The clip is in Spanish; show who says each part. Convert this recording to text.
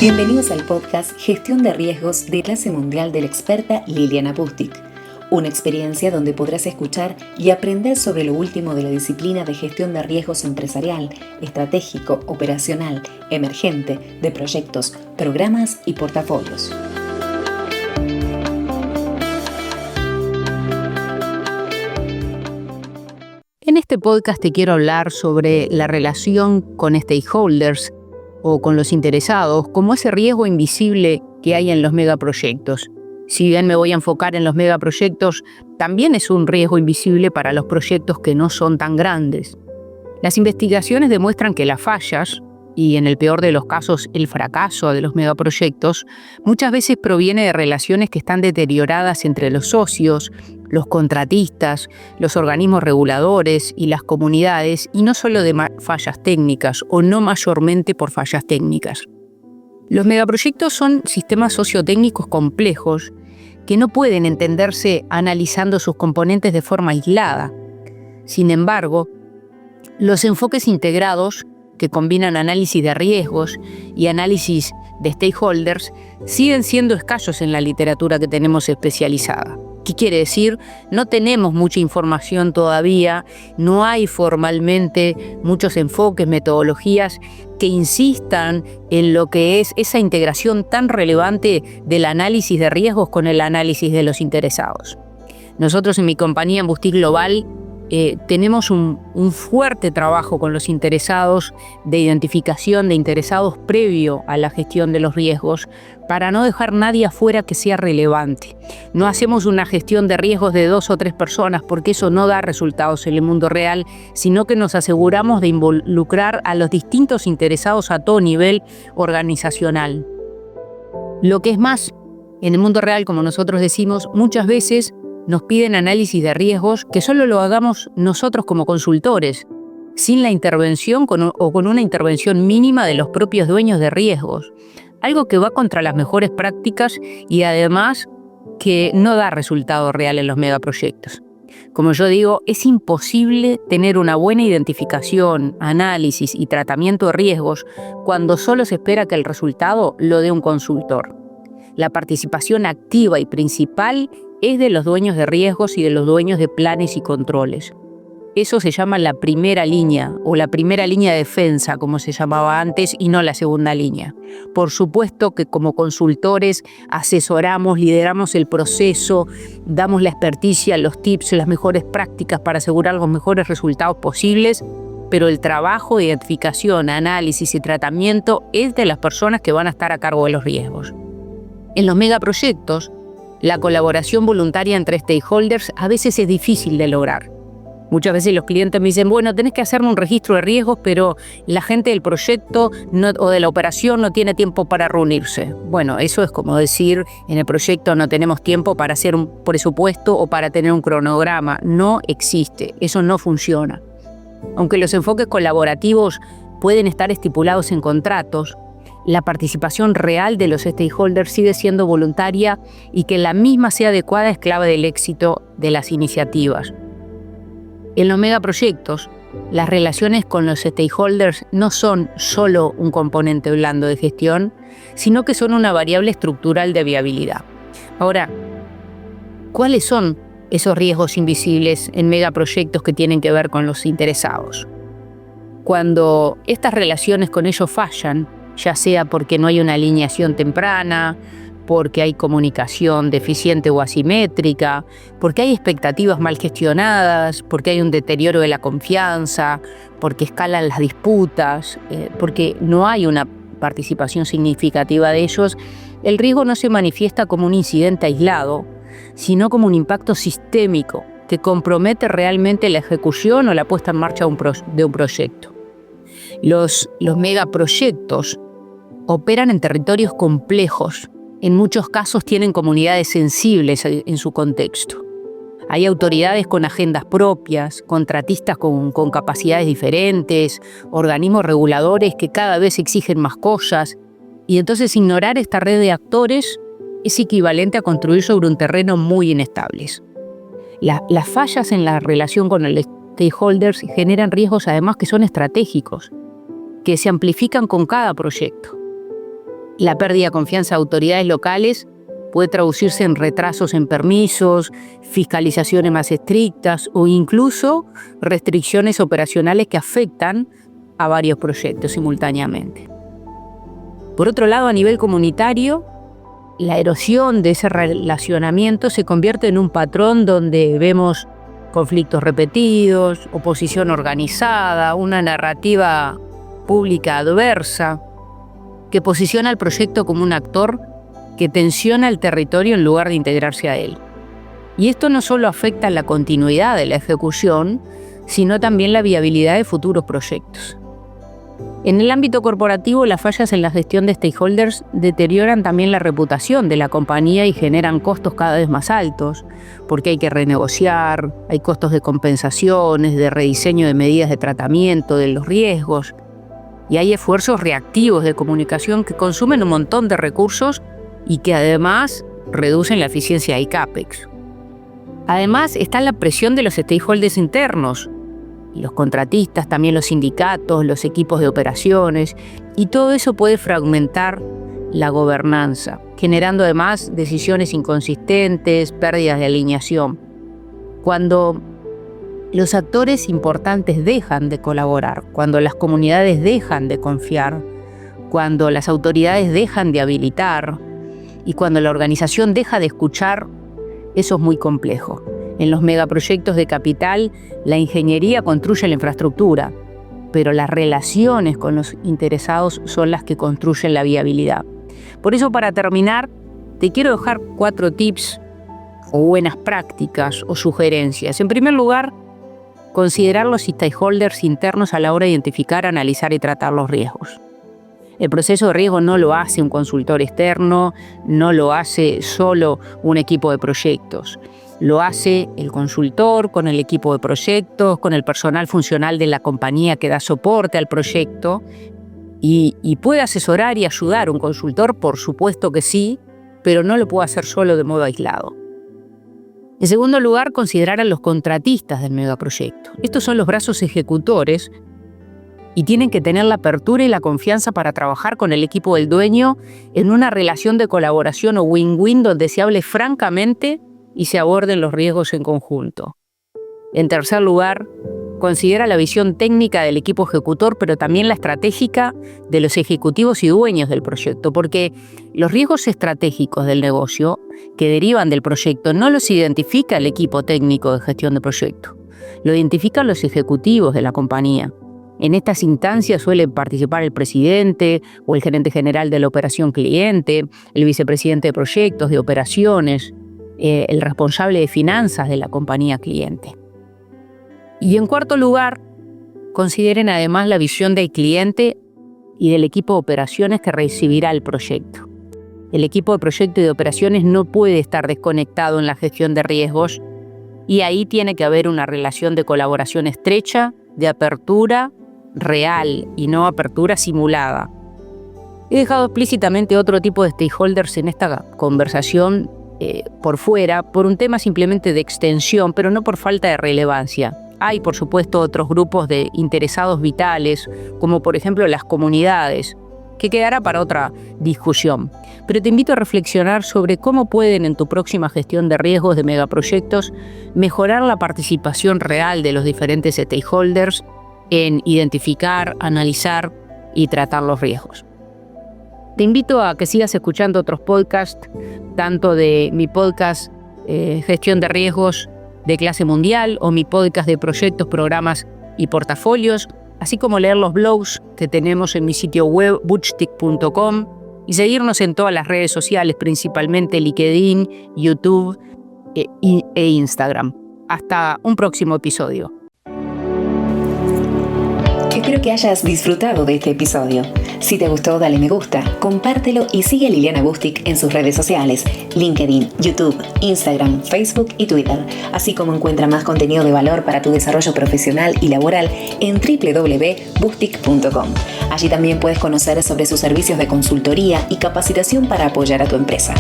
Speaker 1: Bienvenidos al podcast Gestión de Riesgos de clase mundial de la experta Liliana Pustic. Una experiencia donde podrás escuchar y aprender sobre lo último de la disciplina de gestión de riesgos empresarial, estratégico, operacional, emergente, de proyectos, programas y portafolios.
Speaker 2: En este podcast te quiero hablar sobre la relación con stakeholders o con los interesados, como ese riesgo invisible que hay en los megaproyectos. Si bien me voy a enfocar en los megaproyectos, también es un riesgo invisible para los proyectos que no son tan grandes. Las investigaciones demuestran que las fallas, y en el peor de los casos el fracaso de los megaproyectos, muchas veces proviene de relaciones que están deterioradas entre los socios, los contratistas, los organismos reguladores y las comunidades, y no solo de fallas técnicas, o no mayormente por fallas técnicas. Los megaproyectos son sistemas sociotécnicos complejos que no pueden entenderse analizando sus componentes de forma aislada. Sin embargo, los enfoques integrados que combinan análisis de riesgos y análisis de stakeholders siguen siendo escasos en la literatura que tenemos especializada. ¿Qué quiere decir? No tenemos mucha información todavía, no hay formalmente muchos enfoques, metodologías que insistan en lo que es esa integración tan relevante del análisis de riesgos con el análisis de los interesados. Nosotros en mi compañía en Pustic Global tenemos un fuerte trabajo con los interesados de identificación de interesados previo a la gestión de los riesgos para no dejar nadie afuera que sea relevante. No hacemos una gestión de riesgos de 2 o 3 personas porque eso no da resultados en el mundo real, sino que nos aseguramos de involucrar a los distintos interesados a todo nivel organizacional. Lo que es más, en el mundo real, como nosotros decimos, muchas veces nos piden análisis de riesgos que solo lo hagamos nosotros como consultores, sin la intervención o con una intervención mínima de los propios dueños de riesgos. Algo que va contra las mejores prácticas y además que no da resultado real en los megaproyectos. Como yo digo, es imposible tener una buena identificación, análisis y tratamiento de riesgos cuando solo se espera que el resultado lo dé un consultor. La participación activa y principal es de los dueños de riesgos y de los dueños de planes y controles. Eso se llama la primera línea o la primera línea de defensa, como se llamaba antes, y no la segunda línea. Por supuesto que como consultores asesoramos, lideramos el proceso, damos la experticia, los tips, las mejores prácticas para asegurar los mejores resultados posibles, pero el trabajo de identificación, análisis y tratamiento es de las personas que van a estar a cargo de los riesgos. En los megaproyectos, la colaboración voluntaria entre stakeholders a veces es difícil de lograr. Muchas veces los clientes me dicen, bueno, tenés que hacerme un registro de riesgos, pero la gente del proyecto o de la operación no tiene tiempo para reunirse. Bueno, eso es como decir, en el proyecto no tenemos tiempo para hacer un presupuesto o para tener un cronograma. No existe, eso no funciona. Aunque los enfoques colaborativos pueden estar estipulados en contratos, la participación real de los stakeholders sigue siendo voluntaria y que la misma sea adecuada es clave del éxito de las iniciativas. En los megaproyectos, las relaciones con los stakeholders no son solo un componente blando de gestión, sino que son una variable estructural de viabilidad. Ahora, ¿cuáles son esos riesgos invisibles en megaproyectos que tienen que ver con los interesados? Cuando estas relaciones con ellos fallan, ya sea porque no hay una alineación temprana, porque hay comunicación deficiente o asimétrica, porque hay expectativas mal gestionadas, porque hay un deterioro de la confianza, porque escalan las disputas, porque no hay una participación significativa de ellos, el riesgo no se manifiesta como un incidente aislado, sino como un impacto sistémico que compromete realmente la ejecución o la puesta en marcha de un proyecto. Los megaproyectos operan en territorios complejos. En muchos casos tienen comunidades sensibles en su contexto. Hay autoridades con agendas propias, contratistas con capacidades diferentes, organismos reguladores que cada vez exigen más cosas. Y entonces ignorar esta red de actores es equivalente a construir sobre un terreno muy inestable. Las fallas en la relación con el stakeholders generan riesgos además que son estratégicos, que se amplifican con cada proyecto. La pérdida de confianza de autoridades locales puede traducirse en retrasos en permisos, fiscalizaciones más estrictas o incluso restricciones operacionales que afectan a varios proyectos simultáneamente. Por otro lado, a nivel comunitario, la erosión de ese relacionamiento se convierte en un patrón donde vemos conflictos repetidos, oposición organizada, una narrativa pública adversa que posiciona al proyecto como un actor que tensiona el territorio en lugar de integrarse a él. Y esto no solo afecta la continuidad de la ejecución, sino también la viabilidad de futuros proyectos. En el ámbito corporativo, las fallas en la gestión de stakeholders deterioran también la reputación de la compañía y generan costos cada vez más altos, porque hay que renegociar, hay costos de compensaciones, de rediseño de medidas de tratamiento de los riesgos, y hay esfuerzos reactivos de comunicación que consumen un montón de recursos y que además reducen la eficiencia de CAPEX. Además está la presión de los stakeholders internos, los contratistas, también los sindicatos, los equipos de operaciones, y todo eso puede fragmentar la gobernanza, generando además decisiones inconsistentes, pérdidas de alineación. Cuando los actores importantes dejan de colaborar, cuando las comunidades dejan de confiar, cuando las autoridades dejan de habilitar y cuando la organización deja de escuchar, eso es muy complejo. En los megaproyectos de capital, la ingeniería construye la infraestructura, pero las relaciones con los interesados son las que construyen la viabilidad. Por eso, para terminar, te quiero dejar 4 tips o buenas prácticas o sugerencias. En primer lugar, considerar los stakeholders internos a la hora de identificar, analizar y tratar los riesgos. El proceso de riesgo no lo hace un consultor externo, no lo hace solo un equipo de proyectos. Lo hace el consultor con el equipo de proyectos, con el personal funcional de la compañía que da soporte al proyecto. Y puede asesorar y ayudar un consultor, por supuesto que sí, pero no lo puede hacer solo de modo aislado. En segundo lugar, considerar a los contratistas del megaproyecto. Estos son los brazos ejecutores y tienen que tener la apertura y la confianza para trabajar con el equipo del dueño en una relación de colaboración o win-win donde se hable francamente y se aborden los riesgos en conjunto. En tercer lugar, considera la visión técnica del equipo ejecutor, pero también la estratégica de los ejecutivos y dueños del proyecto, porque los riesgos estratégicos del negocio que derivan del proyecto no los identifica el equipo técnico de gestión de proyecto, lo identifican los ejecutivos de la compañía. En estas instancias suelen participar el presidente o el gerente general de la operación cliente, el vicepresidente de proyectos, de operaciones, el responsable de finanzas de la compañía cliente. Y en cuarto lugar, consideren además la visión del cliente y del equipo de operaciones que recibirá el proyecto. El equipo de proyecto y de operaciones no puede estar desconectado en la gestión de riesgos y ahí tiene que haber una relación de colaboración estrecha, de apertura real y no apertura simulada. He dejado explícitamente otro tipo de stakeholders en esta conversación por fuera, por un tema simplemente de extensión, pero no por falta de relevancia. Hay, por supuesto, otros grupos de interesados vitales, como por ejemplo las comunidades, que quedará para otra discusión. Pero te invito a reflexionar sobre cómo pueden en tu próxima gestión de riesgos de megaproyectos mejorar la participación real de los diferentes stakeholders en identificar, analizar y tratar los riesgos. Te invito a que sigas escuchando otros podcasts, tanto de mi podcast Gestión de Riesgos de Clase Mundial o mi podcast de proyectos, programas y portafolios, así como leer los blogs que tenemos en mi sitio web butchtick.com y seguirnos en todas las redes sociales, principalmente LinkedIn, YouTube e Instagram. Hasta un próximo episodio.
Speaker 1: Espero que hayas disfrutado de este episodio. Si te gustó, dale me gusta, compártelo y sigue a Liliana Bustic en sus redes sociales, LinkedIn, YouTube, Instagram, Facebook y Twitter, así como encuentra más contenido de valor para tu desarrollo profesional y laboral en www.bustic.com. Allí también puedes conocer sobre sus servicios de consultoría y capacitación para apoyar a tu empresa.